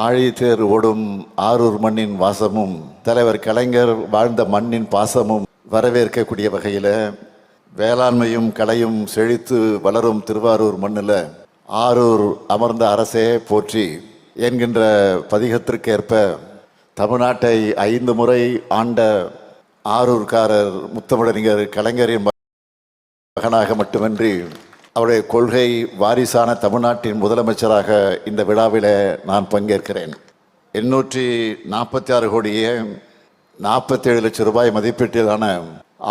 ஆழித்தேர் ஓடும் ஆரூர் மண்ணின் வாசமும் தலைவர் கலைஞர் வாழ்ந்த மண்ணின் பாசமும் வரவேற்கக்கூடிய வகையில் வேளாண்மையும் கலையும் செழித்து வளரும் திருவாரூர் மண்ணில் ஆரூர் அமர்ந்த அரசே போற்றி என்கின்ற பதிகத்திற்கேற்ப தமிழ்நாட்டை 5 முறை ஆண்ட ஆரூர்காரர் முத்தமிழறிஞர் கலைஞரின் மகனாக மட்டுமின்றி அவருடைய கொள்கை வாரிசான தமிழ்நாட்டின் முதலமைச்சராக இந்த விழாவில் நான் பங்கேற்கிறேன். 846 கோடியே 47 லட்சம் ரூபாய் மதிப்பீட்டிலான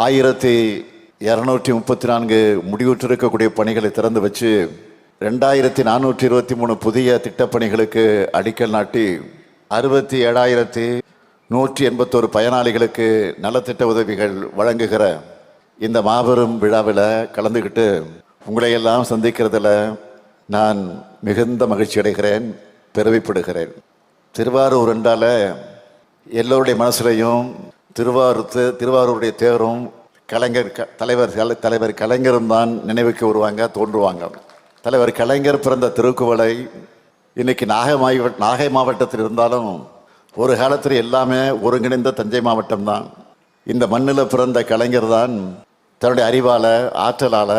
1234 முடிவுற்றிருக்கக்கூடிய பணிகளை திறந்து வச்சு 2423 புதிய திட்டப்பணிகளுக்கு அடிக்கல் நாட்டி 67,181 பயனாளிகளுக்கு நலத்திட்ட உதவிகள் வழங்குகிற இந்த மாபெரும் விழாவில் கலந்துக்கிட்டு உங்களையெல்லாம் சந்திக்கிறதுல நான் மிகுந்த மகிழ்ச்சி அடைகிறேன், பெருமைப்படுகிறேன். திருவாரூர் என்றால் எல்லோருடைய மனசுலையும் திருவாரூருடைய தேரும் தலைவர் கலைஞரும் தான் நினைவுக்கு வருவாங்க, தோன்றுவாங்க. தலைவர் கலைஞர் பிறந்த திருக்குவளை இன்னைக்கு நாகை மாவட்டத்தில் இருந்தாலும் ஒரு காலத்தில் எல்லாமே ஒருங்கிணைந்த தஞ்சை மாவட்டம் தான். இந்த மண்ணில் பிறந்த கலைஞர் தான் தன்னுடைய அறிவால் ஆற்றலால்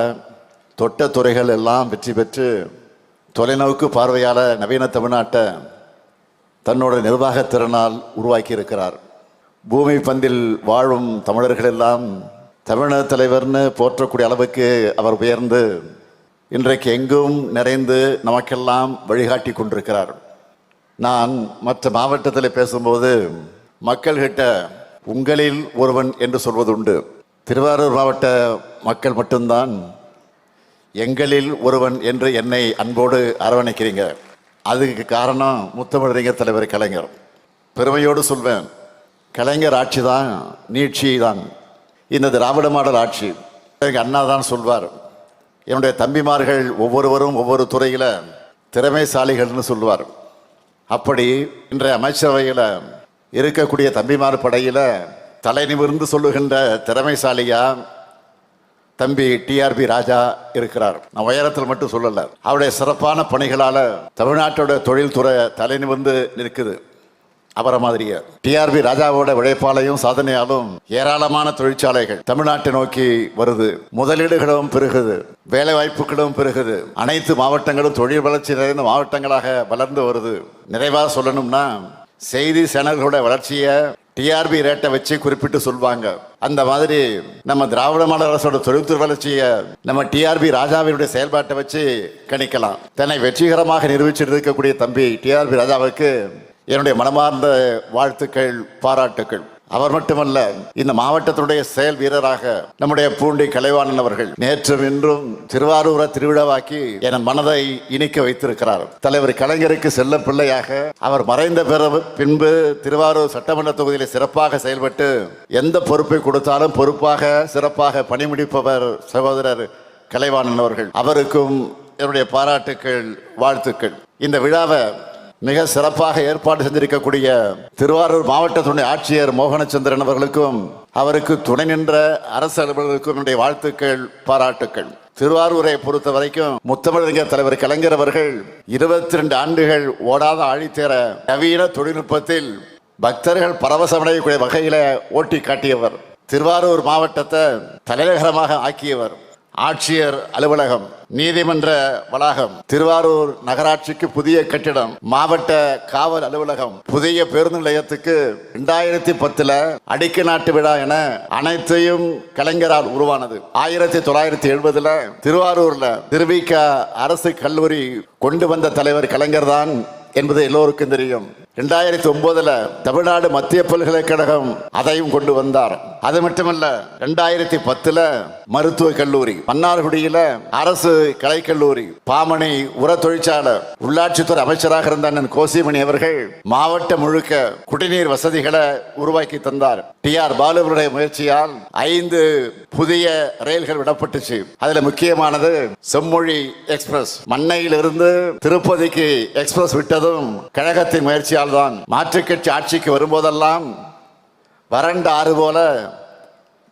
தொட்ட துறைகள் எல்லாம் வெற்றி பெற்று தொலைநோக்கு பார்வையால் நவீன தமிழ்நாட்டை தன்னோட நிர்வாகத்திறனால் உருவாக்கி இருக்கிறார். பூமி பந்தில் வாழும் தமிழர்கள் எல்லாம் தமிழக தலைவர்னு போற்றக்கூடிய அளவுக்கு அவர் உயர்ந்து இன்றைக்கு எங்கும் நிறைந்து நமக்கெல்லாம் வழிகாட்டி கொண்டிருக்கிறார். நான் மற்ற மாவட்டத்தில் பேசும்போது மக்கள்கிட்ட உங்களில் ஒருவன் என்று சொல்வது உண்டு. திருவாரூர் மாவட்ட மக்கள் மட்டும்தான் எங்களில் ஒருவன் என்று என்னை அன்போடு அரவணைக்கிறீங்க. அதுக்கு காரணம் முத்தமிழறிஞர் தலைவர் கலைஞர். பெருமையோடு சொல்வேன், கலைஞர் ஆட்சி தான் நீட்சி தான் இந்த திராவிட மாடல் ஆட்சி. அண்ணா தான் சொல்வார், என்னுடைய தம்பிமார்கள் ஒவ்வொருவரும் ஒவ்வொரு துறையில் திறமைசாலிகள்னு சொல்லுவார். அப்படி இன்றைய அமைச்சரவையில் இருக்கக்கூடிய தம்பிமார் படையில் தலை நிமிர்ந்து சொல்லுகின்ற திறமைசாலியா தம்பி டிஆர்பி ராஜா இருக்கிறார். நான் உயரத்தில் மட்டும் சொல்லலை, அவருடைய சிறப்பான பணிகளால் தமிழ்நாட்டோட தொழில்துறை தலை நிமிர்ந்து நிற்குது. அவரை மாதிரியே டிஆர்பி ராஜாவோட உழைப்பாலையும் சாதனையாலும் ஏராளமான தொழிற்சாலைகள் தமிழ்நாட்டை நோக்கி வருது. முதலீடுகளும் பெருகுது, வேலை வாய்ப்புகளும் பெருகுது. அனைத்து மாவட்டங்களும் தொழில் வளர்ச்சி நிறைந்த மாவட்டங்களாக வளர்ந்து வருது. நிறைவாக சொல்லணும்னா செய்தி சேனல்களோட வளர்ச்சியை டிஆர்பி ரேட்டை வச்சு குறிப்பிட்டு சொல்வாங்க. அந்த மாதிரி நம்ம திராவிட மாடல் அரசோட தொழில்துறை வளர்ச்சியை நம்ம டிஆர்பி ராஜாவினுடைய செயல்பாட்டை வச்சு கணிக்கலாம். தன்னை வெற்றிகரமாக நிரூபிச்சுட்டு இருக்கக்கூடிய தம்பி டிஆர்பி ராஜாவுக்கு என்னுடைய மனமார்ந்த வாழ்த்துக்கள், பாராட்டுக்கள். அவர் மட்டுமல்ல, இந்த மாவட்டத்துடைய செயல் வீரராக நம்முடைய பூண்டி கலைவாணன் அவர்கள் நேற்றும் இன்றும் திருவாரூரை திருவிழாவாக்கி என் மனதை இனிக்க வைத்திருக்கிறார். தலைவர் கலைஞருக்கு செல்ல பிள்ளையாக அவர் மறைந்த பின்பு திருவாரூர் சட்டமன்ற தொகுதியில் சிறப்பாக செயல்பட்டு எந்த பொறுப்பை கொடுத்தாலும் பொறுப்பாக சிறப்பாக பணிமுடிப்பவர் சகோதரர் கலைவாணன் அவர்கள். அவருக்கும் என்னுடைய பாராட்டுக்கள், வாழ்த்துக்கள். இந்த விழாவை மிக சிறப்பாக ஏற்பாடு செஞ்சிருக்கக்கூடிய திருவாரூர் மாவட்டத்துடைய ஆட்சியர் மோகனச்சந்திரன் அவர்களுக்கும் அவருக்கு துணை நின்ற அரசு அலுவலர்களுக்கும் என்னுடைய வாழ்த்துக்கள், பாராட்டுக்கள். திருவாரூரை பொறுத்த வரைக்கும் முத்தமிழறிஞர் தலைவர் கலைஞர் அவர்கள் 22 ஆண்டுகள் ஓடாத ஆழித்தேர நவீன தொழில்நுட்பத்தில் பக்தர்கள் பரவசமடையக்கூடிய வகையில ஓட்டி காட்டியவர். திருவாரூர் மாவட்டத்தை தலைநகரமாக ஆக்கியவர். ஆட்சியர் அலுவலகம், நீதிமன்ற வளாகம், திருவாரூர் நகராட்சிக்கு புதிய கட்டிடம், மாவட்ட காவல் அலுவலகம், புதிய பேருந்து நிலையத்துக்கு 2010 அடிக்க நாட்டு விழா என அனைத்தையும் கலைஞரால் உருவானது. 1970 திருவாரூர்ல திருவிக அரசு கல்லூரி கொண்டு வந்த தலைவர் கலைஞர் தான் என்பது எல்லோருக்கும் தெரியும். 2009 தமிழ்நாடு மத்திய பல்கலைக்கழகம் அதையும் கொண்டு வந்தார். அது மட்டுமல்ல, 2010 மருத்துவக் கல்லூரி, மன்னார்குடியில அரசு கலைக்கல்லூரி, பாமணி உர தொழிற்சாலை, உள்ளாட்சித்துறை அமைச்சராக இருந்த அண்ணன் கோசிமணி அவர்கள் மாவட்டம் முழுக்க குடிநீர் வசதிகளை உருவாக்கி தந்தார். டிஆர் பாலுவருடைய முயற்சியால் 5 புதிய ரயில்கள் விடப்பட்டுச்சு. அதுல முக்கியமானது செம்மொழி எக்ஸ்பிரஸ். மண்ணையிலிருந்து திருப்பதிக்கு எக்ஸ்பிரஸ் விட்டதும் கழகத்தின் முயற்சியால் தான். மாற்றுக் கட்சி ஆட்சிக்கு வரும்போதெல்லாம் வறண்ட ஆறு போல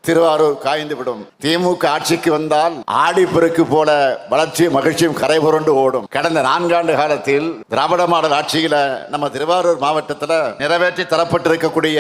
திருவாரூர் காய்ந்துவிடும். திமுக ஆட்சிக்கு வந்தால் ஆடிப்பெருக்கு போல வளர்ச்சியும் மகிழ்ச்சியும் கரை புரண்டு ஓடும். கடந்த 4 ஆண்டு காலத்தில் திராவிட மாடல் ஆட்சியில நம்ம திருவாரூர் மாவட்டத்தில் நிறைவேற்றி தரப்பட்டிருக்கக்கூடிய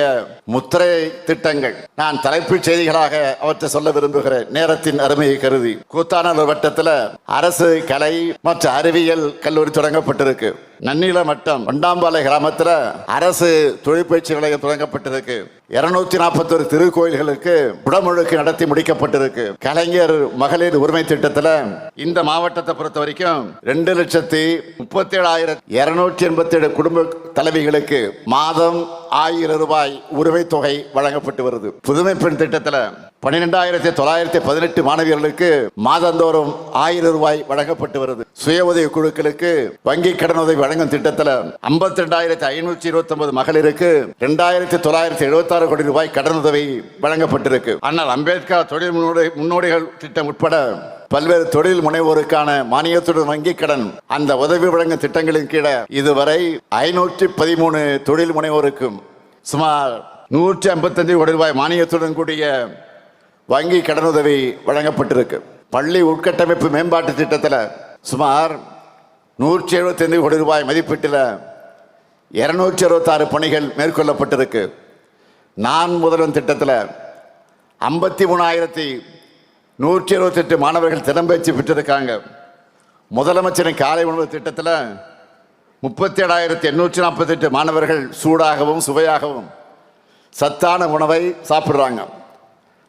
முத்திரை திட்டங்கள் நான் தலைப்புச் செய்திகளாக அவற்றை சொல்ல விரும்புகிறேன், நேரத்தின் அருமையை கருதி. கூத்தாநல்லூர் வட்டத்தில் அரசு கலை மற்றும் அறிவியல் கல்லூரி தொடங்கப்பட்டிருக்கு. நன்னிலம் வட்டம் வண்டாம்பாலை கிராமத்தில் அரசு தொழிற்பயிற்சி நிலையம் தொடங்கப்பட்டிருக்கு. 241 திருக்கோயில்களுக்கு குடமுழுக்கு நடத்தி முடிக்கப்பட்டிருக்கு. கலைஞர் மகளிர் உரிமை திட்டத்தில் இந்த மாவட்டத்தை பொறுத்த வரைக்கும் 2,37,287 குடும்ப தலைவிகளுக்கு மாதம் 1000 ரூபாய் உரிமை தொகை வழங்கப்பட்டு வருது. புதுமை பெண் திட்டத்தில் 12,918 மாணவியர்களுக்கு மாதந்தோறும் 1000 ரூபாய் வழங்கப்பட்டு வருது. சுய உதவி குழுக்களுக்கு வங்கி கடன் உதவி வழங்கும் திட்டத்தில் 52,529 மகளிருக்கு 2,976 கோடி ரூபாய் கடன் உதவி வழங்கப்பட்டிருக்கு. ஆனால் அம்பேத்கர் தொழில் முன்னோடிகள் திட்டம் உட்பட பல்வேறு தொழில் முனைவோருக்கான மானியத்துடன் வங்கி கடன் அந்த உதவி வழங்கும் திட்டங்களின் கீழே இதுவரை 513 தொழில் முனைவோருக்கும் சுமார் 155 கோடி ரூபாய் மானியத்துடன் கூடிய வங்கி கடனுதவி வழங்கப்பட்டிருக்கு. பள்ளி உட்கட்டமைப்பு மேம்பாட்டு திட்டத்தில் சுமார் 175 கோடி ரூபாய் மதிப்பீட்டில் 266 பணிகள் மேற்கொள்ளப்பட்டிருக்கு. நான் முதல்வன் திட்டத்தில் 53,178 மாணவர்கள் திறம்பயிற்சி பெற்றிருக்காங்க. முதலமைச்சரின் காலை உணவு திட்டத்தில் 37,848 மாணவர்கள் சூடாகவும் சுவையாகவும் சத்தான உணவை சாப்பிட்றாங்க.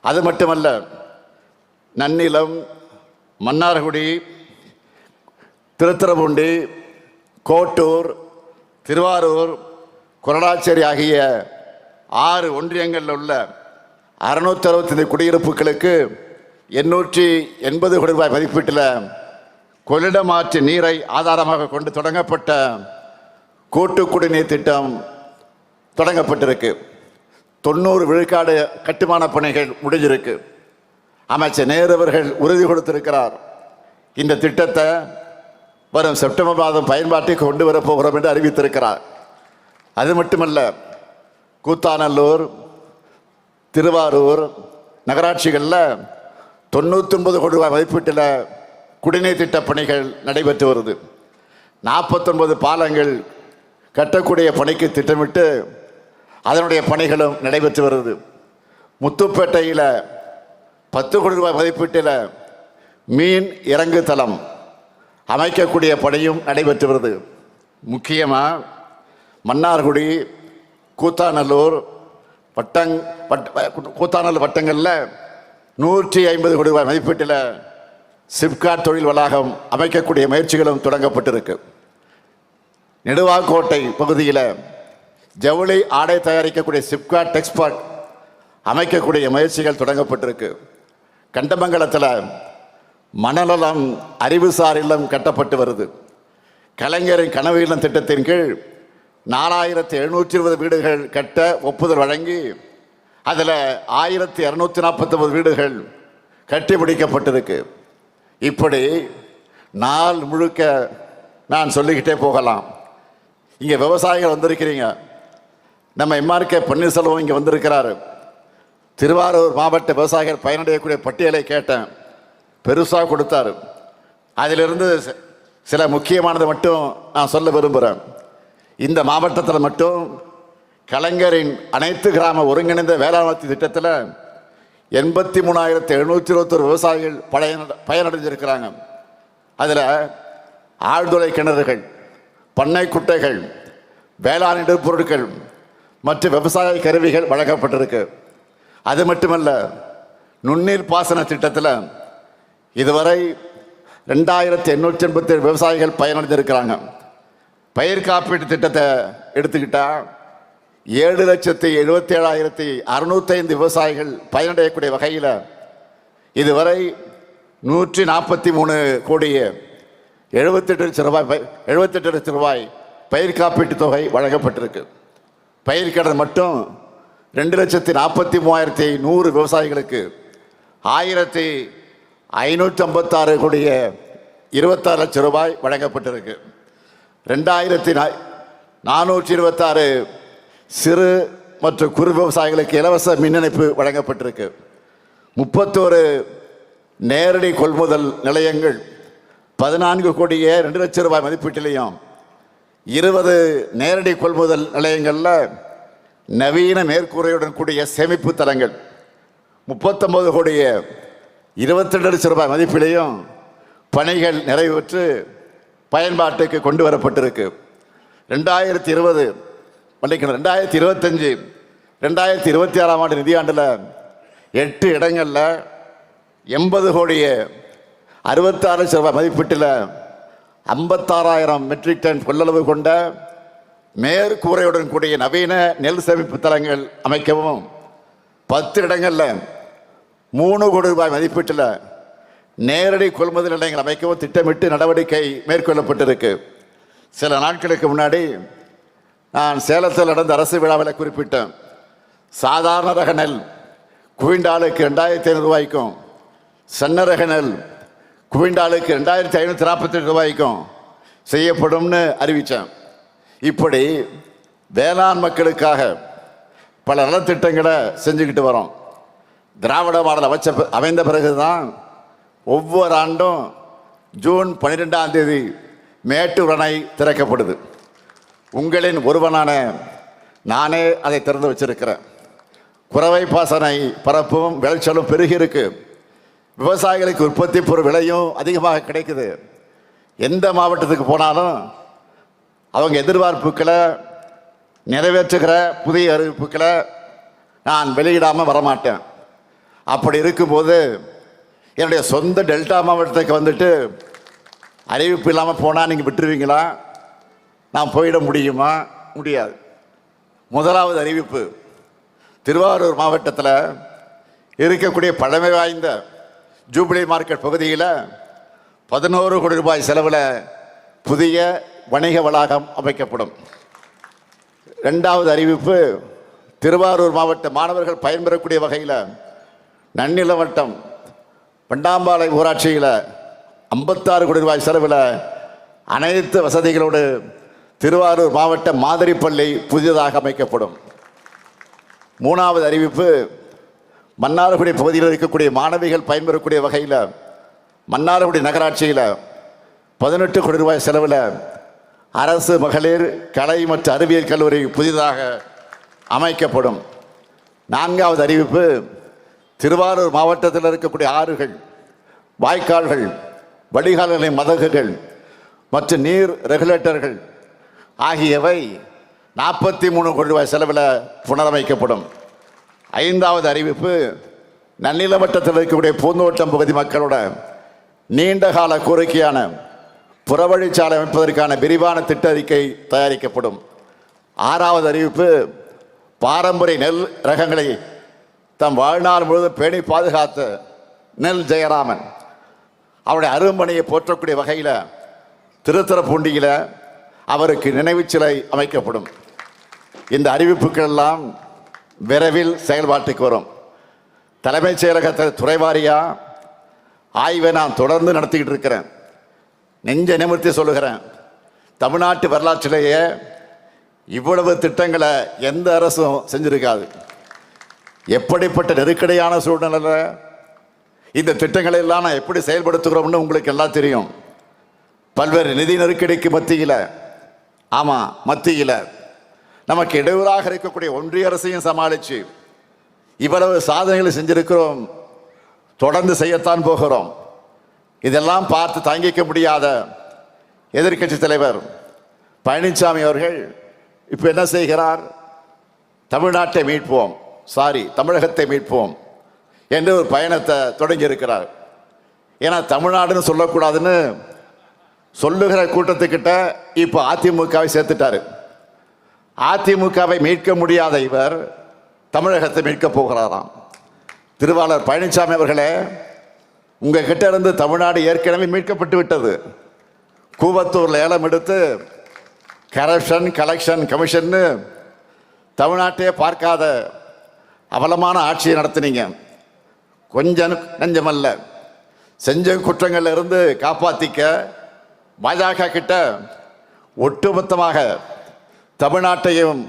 அது மட்டுமல்ல, நன்னிலம், மன்னார்குடி, திருத்துறைப்பூண்டி, கோட்டூர், திருவாரூர், கொரடாச்சேரி ஆகிய 6 ஒன்றியங்களில் உள்ள 665 குடியிருப்புகளுக்கு 880 கோடி ரூபாய் மதிப்பீட்டில் கொள்ளிடமாற்று நீரை ஆதாரமாக கொண்டு தொடங்கப்பட்ட கூட்டு குடிநீர் திட்டம் தொடங்கப்பட்டிருக்கு. 90 விழுக்காடு கட்டுமான பணிகள் முடிஞ்சிருக்கு. அமைச்சர் நேரு அவர்கள் உறுதி கொடுத்திருக்கிறார். இந்த திட்டத்தை வரும் செப்டம்பர் மாதம் பயன்பாட்டுக்கு கொண்டு வரப்போகிறோம் என்று அறிவித்திருக்கிறார். அது மட்டுமல்ல, கூத்தாநல்லூர், திருவாரூர் நகராட்சிகளில் 99 கோடி ரூபாய் மதிப்பீட்டில் குடிநீர் திட்ட பணிகள் நடைபெற்று வருது. 49 பாலங்கள் கட்டக்கூடிய பணிக்கு திட்டமிட்டு அதனுடைய பணிகளும் நடைபெற்று வருது. முத்துப்பேட்டையில் 10 கோடி ரூபாய் மதிப்பீட்டில் மீன் இறங்கு தளம் அமைக்கக்கூடிய பணியும் நடைபெற்று வருது. முக்கியமாக மன்னார்குடி, கூத்தாநல்லூர் வட்டங்களில் 150 கோடி ரூபாய் மதிப்பீட்டில் சிப்காட் தொழில் வளாகம் அமைக்கக்கூடிய முயற்சிகளும் தொடங்கப்பட்டிருக்கு. நெடுவாக்கோட்டை பகுதியில் ஜவுளி ஆடை தயாரிக்கக்கூடிய சிப்காட் டெக்ஸ்பார்ட் அமைக்கக்கூடிய முயற்சிகள் தொடங்கப்பட்டிருக்கு. கண்டமங்கலத்தில் மணநலம் அறிவுசார் இல்லம் கட்டப்பட்டு வருது. கலைஞரின் கனவு இல்லம் திட்டத்தின் கீழ் 4,720 வீடுகள் கட்ட ஒப்புதல் வழங்கி அதில் 1,249 வீடுகள் கட்டி முடிக்கப்பட்டிருக்கு. இப்படி நாள் முழுக்க நான் சொல்லிக்கிட்டே போகலாம். இங்கே விவசாயிகள் வந்திருக்கிறீங்க. நம்ம எம்ஆர்கே பன்னீர்செல்வம் இங்கே வந்திருக்கிறாரு. திருவாரூர் மாவட்ட விவசாயிகள் பயனடையக்கூடிய பட்டியலை கேட்டேன், பெருசாக கொடுத்தாரு. அதிலிருந்து சில முக்கியமானதை மட்டும் நான் சொல்ல விரும்புகிறேன். இந்த மாவட்டத்தில் மட்டும் கலைஞரின் அனைத்து கிராம ஒருங்கிணைந்த வேளாண்மை திட்டத்தில் 83,721 விவசாயிகள் பயனடைஞ்சிருக்கிறாங்க. அதில் ஆழ்துளை கிணறுகள், பண்ணை குட்டைகள், வேளாண் இடுபொருட்கள் மற்றும் விவசாய கருவிகள் வழங்கப்பட்டிருக்கு. அது மட்டுமல்ல, நுண்ணீர் பாசன திட்டத்தில் இதுவரை 2,887 விவசாயிகள் பயனடைந்திருக்கிறாங்க. பயிர் காப்பீட்டு திட்டத்தை எடுத்துக்கிட்டால் 7,77,605 விவசாயிகள் பயனடையக்கூடிய வகையில் இதுவரை 143 கோடியே 78 லட்சம் ரூபாய் பயிர் காப்பீட்டு தொகை வழங்கப்பட்டிருக்கு. பயிர்க்கடன் மட்டும் 2,43,100 விவசாயிகளுக்கு 1,556 கோடியே 26 லட்சம் ரூபாய் வழங்கப்பட்டிருக்கு. 2,426 சிறு மற்றும் குறு விவசாயிகளுக்கு இலவச மின் இணைப்பு வழங்கப்பட்டிருக்கு. 31 நேரடி கொள்முதல் நிலையங்கள் 14 கோடியே 2 லட்சம் ரூபாய் மதிப்பீட்டிலையும் 20 நேரடி கொள்முதல் நிலையங்களில் நவீன மேற்கூரையுடன் கூடிய சேமிப்பு தலங்கள் 39 கோடியே 22 லட்சம் ரூபாய் மதிப்பிலையும் பணிகள் நிறைவேற்று பயன்பாட்டுக்கு கொண்டு வரப்பட்டிருக்கு. 2020 2025 2026 ஆண்டு நிதியாண்டில் 8 இடங்களில் 80 கோடியே 66 லட்சம் ரூபாய் மதிப்பீட்டில் 56,000 மெட்ரிக் டன் கொள்ளளவு கொண்ட மேற்கூரையுடன் கூடிய நவீன நெல் சேமிப்பு தலங்கள் அமைக்கவும் 10 இடங்களில் 3 கோடி ரூபாய் மதிப்பீட்டில் நேரடி கொள்முதல் நிலையங்கள் அமைக்கவும் திட்டமிட்டு நடவடிக்கை மேற்கொள்ளப்பட்டிருக்கு. சில நாட்களுக்கு முன்னாடி நான் சேலத்தில் நடந்த அரசு விழாவில் குறிப்பிட்டேன். சாதாரண ரக நெல் குவிண்டாலுக்கு 2,500 ரூபாய்க்கும், சன்ன ரக நெல் குவிண்டாலுக்கு 2,548 ரூபாய்க்கும் செய்யப்படும்னு அறிவித்தேன். இப்படி வேளாண் மக்களுக்காக பல நலத்திட்டங்களை செஞ்சுக்கிட்டு வரோம். திராவிட மாடல் அமைந்த பிறகுதான் ஒவ்வொரு ஆண்டும் ஜூன் 12ஆம் தேதி மேட்டூர் அணை திறக்கப்படுது. உங்களின் ஒருவனான நானே அதை திறந்து வச்சிருக்கிறேன். குறவை பாசனை பரப்பும் விளைச்சலும் பெருகி இருக்கு. விவசாயிகளுக்கு உற்பத்தி பொருள் விலையும் அதிகமாக கிடைக்குது. எந்த மாவட்டத்துக்கு போனாலும் அவங்க எதிர்பார்ப்புகளை நிறைவேற்றுகிற புதிய அறிவிப்புகளை நான் வெளியிடாமல் வரமாட்டேன். அப்படி இருக்கும்போது என்னுடைய சொந்த டெல்டா மாவட்டத்துக்கு வந்துட்டு அறிவிப்பு இல்லாமல் போனால் நீங்கள் விட்டுருவீங்களா? நான் போயிட முடியுமா? முடியாது. முதலாவது அறிவிப்பு, திருவாரூர் மாவட்டத்தில் இருக்கக்கூடிய பழமை வாய்ந்த ஜூபிலி மார்க்கெட் பகுதியில் 11 கோடி ரூபாய் செலவில் புதிய வணிக வளாகம் அமைக்கப்படும். இரண்டாவது அறிவிப்பு, திருவாரூர் மாவட்ட மாணவர்கள் பயன்பெறக்கூடிய வகையில் நன்னில வட்டம் பண்டாம்பாளை ஊராட்சியில் 56 கோடி ரூபாய் செலவில் அனைத்து வசதிகளோடு திருவாரூர் மாவட்ட மாதிரி பள்ளி புதிதாக அமைக்கப்படும். மூணாவது அறிவிப்பு, மன்னார்குடி பகுதியில் இருக்கக்கூடிய மாணவிகள் பயன்பெறக்கூடிய வகையில் மன்னார்குடி நகராட்சியில் 18 கோடி ரூபாய் செலவில் அரசு மகளிர் கலை மற்றும் அறிவியல் கல்லூரி புதிதாக அமைக்கப்படும். நான்காவது அறிவிப்பு, திருவாரூர் மாவட்டத்தில் இருக்கக்கூடிய ஆறுகள், வாய்க்கால்கள், வடிகால்களின் மதகுகள் மற்றும் நீர் ரெகுலேட்டர்கள் ஆகியவை 43 கோடி ரூபாய் செலவில் புனரமைக்கப்படும். ஐந்தாவது அறிவிப்பு, நன்னில வட்டத்தில் இருக்கக்கூடிய பூந்தோட்டம் பகுதி மக்களோட நீண்டகால கோரிக்கையான புறவழிச்சாலை அமைப்பதற்கான விரிவான திட்ட அறிக்கை தயாரிக்கப்படும். ஆறாவது அறிவிப்பு, பாரம்பரிய நெல் ரகங்களை தம் வாழ்நாள் முழுவதும் பேணி பாதுகாத்த நெல் ஜெயராமன் அவருடைய அரும்பணியை போற்றக்கூடிய வகையில் திருத்துறைப்பூண்டியில் அவருக்கு நினைவு சிலை அமைக்கப்படும். இந்த அறிவிப்புகள் எல்லாம் விரைவில் செயல்பாட்டுக்கு வரும். தலைமைச் செயலகத்தில் துறைவாரியாக ஆய்வை நான் தொடர்ந்து நடத்திக்கிட்டு இருக்கிறேன். நெஞ்ச நிமிர்த்தி சொல்லுகிறேன், தமிழ்நாட்டு வரலாற்றிலேயே இவ்வளவு திட்டங்களை எந்த அரசும் செஞ்சிருக்காது. எப்படிப்பட்ட நெருக்கடியான சூழ்நிலையில் இந்த திட்டங்களை எல்லாம் நான் எப்படி செயல்படுத்துகிறோம்னு உங்களுக்கு எல்லாம் தெரியும். பல்வேறு நிதி நெருக்கடிக்கு மத்தியில், ஆமாம் மத்தியில் நமக்கு இடையூறாக இருக்கக்கூடிய ஒன்றிய அரசையும் சமாளித்து இவ்வளவு சாதனைகளை செஞ்சிருக்கிறோம், தொடர்ந்து செய்யத்தான் போகிறோம். இதெல்லாம் பார்த்து தாங்கிக்க முடியாத எதிர்க்கட்சி தலைவர் பழனிசாமி அவர்கள் இப்போ என்ன செய்கிறார்? தமிழ்நாட்டை மீட்போம், தமிழகத்தை மீட்போம் என்று ஒரு பயணத்தை தொடங்கி இருக்கிறார். ஏன்னா தமிழ்நாடுன்னு சொல்லக்கூடாதுன்னு சொல்லுகிற கூட்டத்துக்கிட்ட இப்போ அதிமுகவை சேர்த்துட்டாரு. அதிமுகவை மீட்க முடியாத இவர் தமிழகத்தை மீட்க போகிறாராம். திருவாளர் பழனிசாமி அவர்களே, உங்கள் கிட்ட இருந்து தமிழ்நாடு ஏற்கனவே மீட்கப்பட்டு விட்டது. கூவத்தூரில் ஏலம் எடுத்து கரப்ஷன் கலெக்ஷன் கமிஷன்னு தமிழ்நாட்டையே பார்க்காத அவலமான ஆட்சியை நடத்தினீங்க. கொஞ்சம் நெஞ்சமல்ல, செஞ்ச குற்றங்கள்ல இருந்து காப்பாற்றிக்க பாஜக கிட்ட ஒட்டுமொத்தமாக தமிழ்நாட்டையும்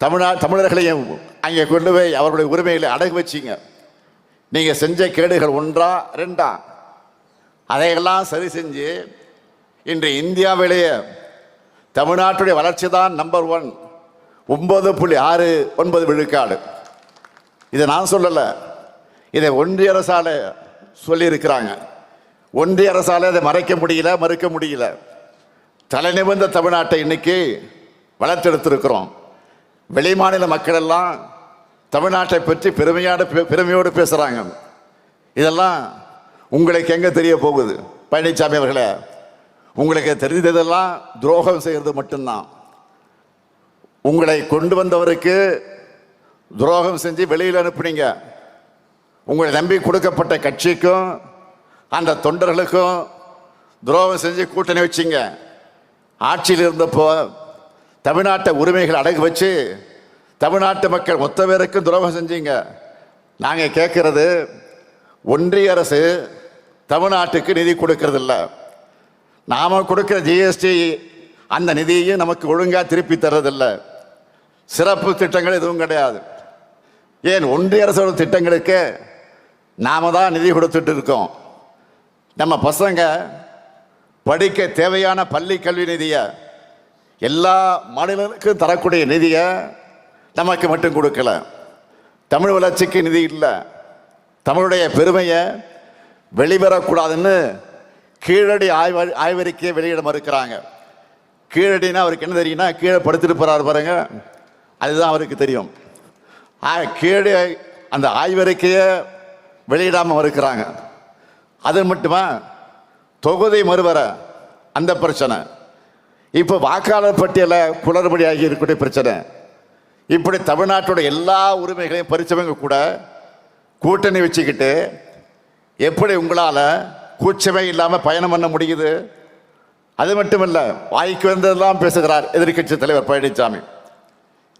தமிழர்களையும் அங்கே கொண்டு போய் அவர்களுடைய உரிமைகளை அடகு வச்சிங்க. நீங்க செஞ்ச கேடுகள் ஒன்றா ரெண்டா? அதையெல்லாம் சரி செஞ்சு இன்று இந்தியாவிலேயே தமிழ்நாட்டுடைய வளர்ச்சி தான் நம்பர் 1, 9.69 விழுக்காடு. இதை நான் சொல்லலை, இதை ஒன்றிய அரசால சொல்லியிருக்கிறாங்க. ஒன்றிய அரசால அதை மறைக்க முடியல, மறுக்க முடியல. தலை நிமிர்ந்த தமிழ்நாட்டை இன்னைக்கு வளர்த்தெடுத்திருக்கிறோம். வெளிமாநில மக்கள் எல்லாம் தமிழ்நாட்டை பற்றி பெருமையோடு பேசுறாங்க. இதெல்லாம் உங்களுக்கு எங்க தெரிய போகுது? பழனிசாமி அவர்களே, உங்களுக்கு தெரிந்ததெல்லாம் துரோகம் செய்யறது மட்டும்தான். உங்களை கொண்டு வந்தவருக்கு துரோகம் செஞ்சு வெளியில் அனுப்புனீங்க. உங்களை நம்பி கொடுக்கப்பட்ட கட்சிக்கும் அந்த தொண்டர்களுக்கும் துரோகம் செஞ்சு கூட்டணி வச்சிங்க. ஆட்சியில் இருந்தப்போ தமிழ்நாட்டை உரிமைகள் அடகு வச்சு தமிழ்நாட்டு மக்கள் மொத்த பேருக்கும் துரோகம் செஞ்சீங்க. நாங்கள் கேட்கறது, ஒன்றிய அரசு தமிழ்நாட்டுக்கு நிதி கொடுக்கறது இல்லை. நாம கொடுக்கிற ஜிஎஸ்டி அந்த நிதியையும் நமக்கு ஒழுங்காக திருப்பி தர்றதில்லை. சிறப்பு திட்டங்கள் எதுவும் கிடையாது. ஏன் ஒன்றிய அரசோட திட்டங்களுக்கு நாம தான் நிதி கொடுத்துட்டு இருக்கோம். நம்ம பசங்க படிக்க தேவையான பள்ளி கல்வி நிதியை எல்லா மாநிலங்களுக்கும் தரக்கூடிய நிதியை நமக்கு மட்டும் கொடுக்கல. தமிழ் வளர்ச்சிக்கு நிதி இல்லை. தமிழுடைய பெருமையை வெளிவரக்கூடாதுன்னு கீழடி ஆய்வறிக்கையை வெளியிட மறுக்கிறாங்க. கீழடினா அவருக்கு என்ன தெரியும்னா, கீழே படுத்துட்டு போறாரு பாருங்க, அதுதான் அவருக்கு தெரியும். கீழே அந்த ஆய்வறிக்கையை வெளியிடாமல் மறுக்கிறாங்க. அது மட்டுமா, தொகுதி மறுவர அந்த பிரச்சனை, இப்போ வாக்காளர் பட்டியலை குளறுபடி ஆகி இருக்கக்கூடிய பிரச்சனை, இப்படி தமிழ்நாட்டோட எல்லா உரிமைகளையும் பறிச்சவங்க கூட கூட்டணி வச்சுக்கிட்டு எப்படி உங்களால் கூச்சமே இல்லாமல் பயணம் பண்ண முடியுது? அது மட்டுமல்ல, வாய்க்கு வந்ததெல்லாம் பேசுகிறார் எதிர்க்கட்சி தலைவர் பழனிசாமி.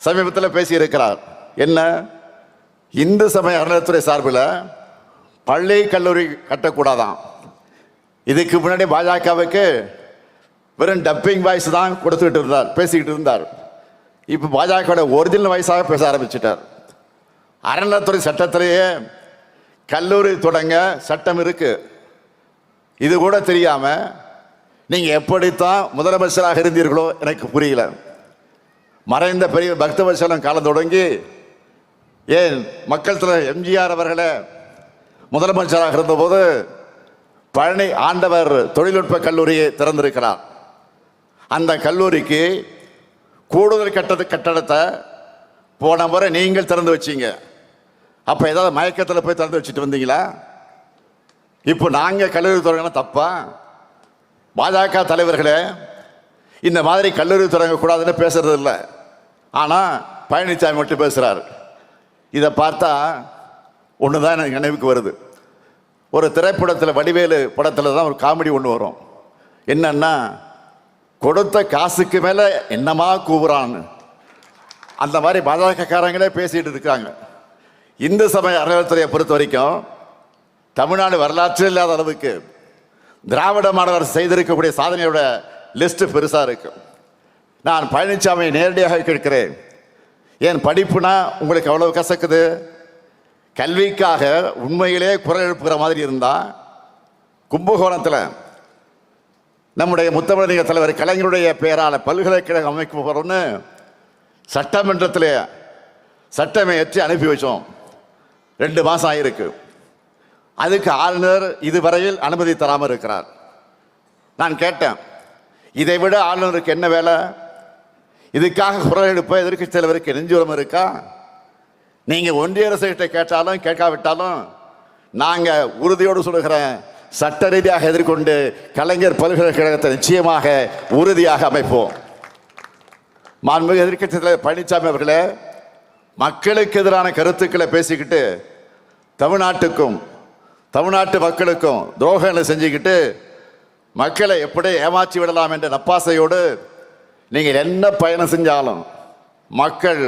சமீபத்தில் பேசியிருக்கிறார். என்ன, இந்து சமய அறநிலையத்துறை சார்பில் பள்ளி கல்லூரி கட்டக்கூடாதான். இதுக்கு முன்னாடி பாஜகவுக்கு வெறும் டப்பிங் வாய்ஸ் தான் கொடுத்துக்கிட்டு இருந்தார், பேசிக்கிட்டு இருந்தார். இப்போ பாஜக ஒரிஜினல் வாய்ஸாக பேச ஆரம்பிச்சிட்டார். அறநிலையத்துறை சட்டத்திலேயே கல்லூரி தொடங்க சட்டம் இருக்கு. இது கூட தெரியாம நீங்க எப்படித்தான் முதலமைச்சராக இருந்தீர்களோ எனக்கு புரியல. மறைந்த பெரிய பக்தவத்சலம் காலம் தொடங்கி ஏன் மக்கள் தலைவர் எம்ஜிஆர் அவர்களே முதலமைச்சராக இருந்தபோது பழனி ஆண்டவர் தொழில்நுட்ப கல்லூரியை திறந்திருக்கிறார். அந்த கல்லூரிக்கு கூடுதல் கட்டடத்தை போன முறை நீங்கள் திறந்து வச்சீங்க. அப்ப ஏதாவது மயக்கத்தில் போய் திறந்து வச்சுட்டு வந்தீங்களா? இப்போ நாங்கள் கல்லூரி தொடங்கினா தப்பா? பாஜக தலைவர்களே இந்த மாதிரி கல்லூரி தொடங்கக்கூடாதுன்னு பேசுறது இல்லை. ஆனால் பழனிசாமி மட்டும் பேசுகிறார். இதை பார்த்தா ஒன்று தான் எனக்கு நினைவுக்கு வருது. ஒரு திரைப்படத்தில், வடிவேலு படத்தில் தான் ஒரு காமெடி ஒன்று வரும். என்னன்னா, கொடுத்த காசுக்கு மேலே என்னமா கூவுறான்னு, அந்த மாதிரி பாஜகக்காரங்களே பேசிட்டு இருக்காங்க. இந்து சமய அறநிலையத்துறையை பொறுத்த வரைக்கும் தமிழ்நாடு வரலாற்றில் இல்லாத அளவுக்கு திராவிட மாணவர் செய்திருக்கக்கூடிய சாதனையோட லிஸ்ட் பெருசா இருக்கு. நான் பழனிசாமியை நேரடியாக கேட்கிறேன், ஏன் படிப்புனா உங்களுக்கு அவ்வளவு கசக்குது? கல்விக்காக உண்மையிலே குரல் எழுப்புகிற மாதிரி இருந்தா, கும்பகோணத்தில் நம்முடைய முத்தமிழறிஞர் தலைவர் கலைஞருடைய பெயரால் பல்கலைக்கழகம் அமைக்க போறோம்னு சட்டமன்றத்தில் சட்டமே ஏற்றி அனுப்பி வச்சோம். 2 மாதம் ஆயிருக்கு. அதுக்கு ஆளுநர் இதுவரையில் அனுமதி தராமல் இருக்கிறார். நான் கேட்டேன், இதை விட ஆளுநருக்கு என்ன வேலை? இதுக்காக குரல் எழுப்ப எதிர்க்கட்சி தலைவருக்கு நெஞ்சுரம் இருக்கா? நீங்க ஒன்றிய அரசு கிட்ட கேட்டாலும் கேட்காவிட்டாலும் நாங்க உறுதியோடு சொல்லுகிறேன், சட்ட ரீதியாக எதிர்கொண்டு கலைஞர் பல்கலைக்கழகத்தை நிச்சயமாக உறுதியாக அமைப்போம். மாண்புமிகு எதிர்க்கட்சி தலைவர் பழனிசாமி அவர்களே, மக்களுக்கு எதிரான கருத்துக்களை பேசிக்கிட்டு தமிழ்நாட்டுக்கும் தமிழ்நாட்டு மக்களுக்கும் துரோகங்களை செஞ்சுக்கிட்டு மக்களை எப்படி ஏமாற்றி விடலாம் என்ற நப்பாசையோடு நீங்கள் என்ன பயணம் செஞ்சாலும் மக்கள்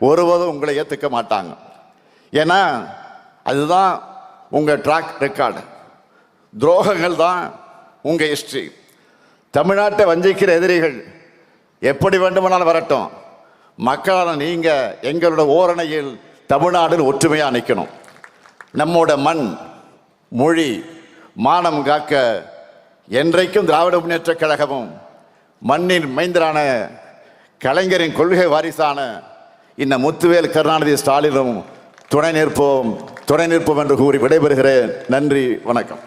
ஒருவதும் உங்களை ஏற்றுக்க மாட்டாங்க. ஏன்னா அதுதான் உங்கள் ட்ராக் ரெக்கார்டு. துரோகங்கள் தான் உங்கள் ஹிஸ்ட்ரி. தமிழ்நாட்டை வஞ்சிக்கிற எதிரிகள் எப்படி வேண்டுமானாலும் வரட்டும், மக்களான நீங்கள் எங்களோட ஓரணையில் தமிழ்நாடு ஒற்றுமையாக நிற்கணும். நம்மோட மண், மொழி, மானம் காக்க என்றைக்கும் திராவிட முன்னேற்றக் கழகமும் மண்ணின் மைந்தரான கலைஞரின் கொள்கை வாரிசான இந்த முத்துவேல் கருணாநிதி ஸ்டாலினும் துணை நிற்போம் என்று கூறி விடைபெறுகிறேன். நன்றி, வணக்கம்.